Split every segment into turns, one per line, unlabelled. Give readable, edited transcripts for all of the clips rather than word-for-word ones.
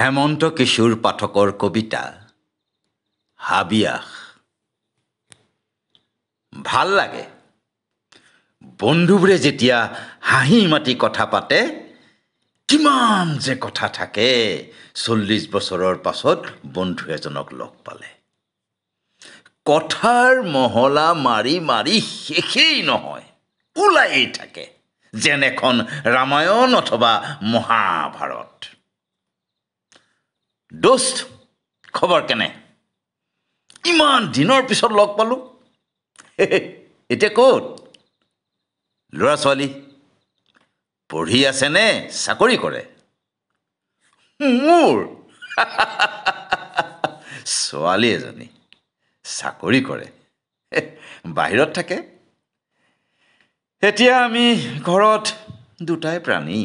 হেমন্ত কিশোৰ পাঠকৰ কবিতা হাবিয়াস। ভাল লাগে বন্ধুবোৰে যেতিয়া হাঁহি মাতি কথা পাতে। কিমান যে কথা থাকে 40 বছৰৰ পাছত বন্ধু এজনক লগ পালে। কথাৰ মহলা মাৰি মাৰি শেষেই নহয়, ওলায়েই থাকে যেন এখন ৰামায়ণ অথবা মহাভাৰত। দোস্ত, খবৰ কেনে? ইমান দিনৰ পিছত লগ পালোঁ। এতিয়া ক'ত? ল'ৰা ছোৱালী পঢ়ি আছে নে চাকৰি কৰে? মোৰ ছোৱালী এজনী চাকৰি কৰে, বাহিৰত থাকে। এতিয়া আমি ঘৰত দুটাই প্ৰাণী।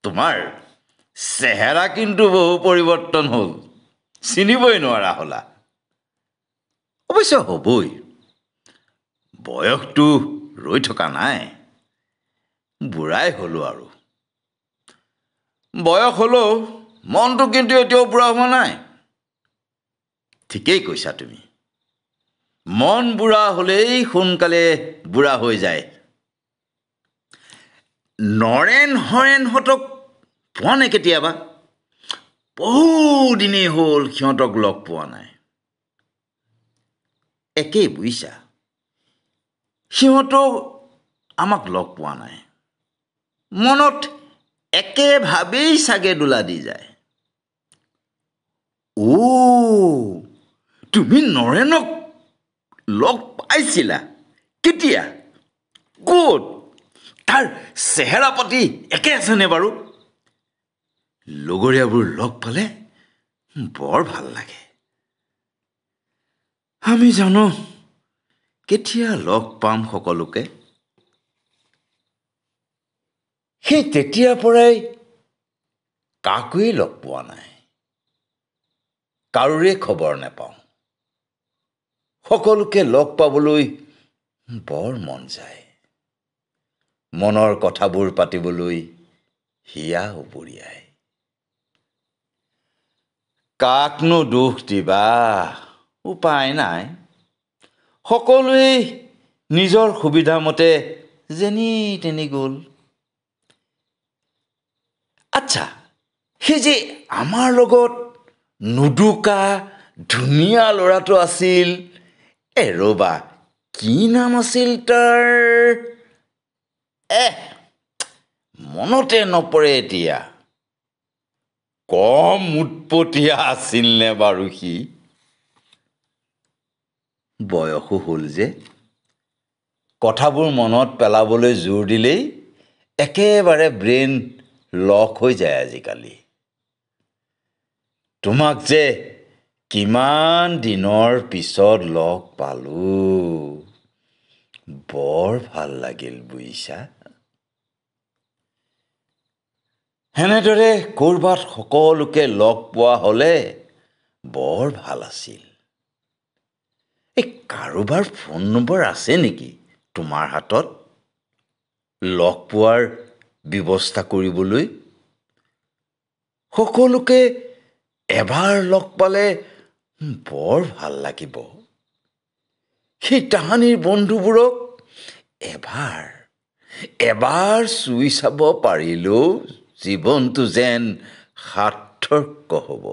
তোমাৰ চেহেৰা কিন্তু বহু পৰিৱৰ্তন হ'ল, চিনিবই নোৱাৰা হ'লা। অৱশ্যে হ'বই, বয়সটো ৰৈ থকা নাই, বুঢ়াই হ'লো আৰু। বয়স হ'লেও মনটো কিন্তু এতিয়াও বুঢ়া হোৱা নাই। ঠিকেই কৈছা তুমি, মন বুঢ়া হ'লেই সোনকালে বুঢ়া হৈ যায়। নৰেন হৰেণহঁতক পোৱা নাই কেতিয়াবা? বহুদিনেই হ'ল সিহঁতক লগ পোৱা নাই। একেই বুজিছা, সিহঁতেও আমাক লগ পোৱা নাই। মনত একে ভাবেই চাগে দোলা দি যায়। তুমি নৰেনক লগ পাইছিলা? কেতিয়া? ক'ত? তাৰ চেহেৰা পাতি একে আছেনে বাৰু? লগৰীয়াবোৰ লগ পালে বৰ ভাল লাগে। আমি জানো কেতিয়া লগ পাম সকলোকে? সেই তেতিয়াৰ পৰাই কাকোৱেই লগ পোৱা নাই, কাৰোৰে খবৰ নেপাওঁ। সকলোকে লগ পাবলৈ বৰ মন যায়, মনৰ কথাবোৰ পাতিবলৈ হিয়া উবুৰিয়ায়। কাকনো দোষ দিবা, উপায় নাই। সকলোৱেই নিজৰ সুবিধা মতে যেনি তেনি গ'ল। আচ্ছা, সেই যে আমাৰ লগত নুদুকা ধুনীয়া ল'ৰাটো আছিল, ৰ'বা, কি নাম আছিল তাৰ? মনতে নপৰে এতিয়া। কম উৎপতীয়া আছিল নে বাৰু সি? বয়সো হ'ল যে, কথাবোৰ মনত পেলাবলৈ জোৰ দিলেই একেবাৰে ব্ৰেইন লক হৈ যায় আজিকালি। তোমাক যে কিমান দিনৰ পিছত লগ পালোঁ, বৰ ভাল লাগিল বুজিছা। সেনেদৰে ক'ৰবাত সকলোকে লগ পোৱা হ'লে বৰ ভাল আছিল। কাৰোবাৰ ফোন নম্বৰ আছে নেকি তোমাৰ হাতত? লগ পোৱাৰ ব্যৱস্থা কৰিবলৈ। সকলোকে এবাৰ লগ পালে বৰ ভাল লাগিব। সেই তাহানিৰ বন্ধুবোৰক এবাৰ চুই চাব পাৰিলেও জীৱনটো যেন সাৰ্থক হ'ব।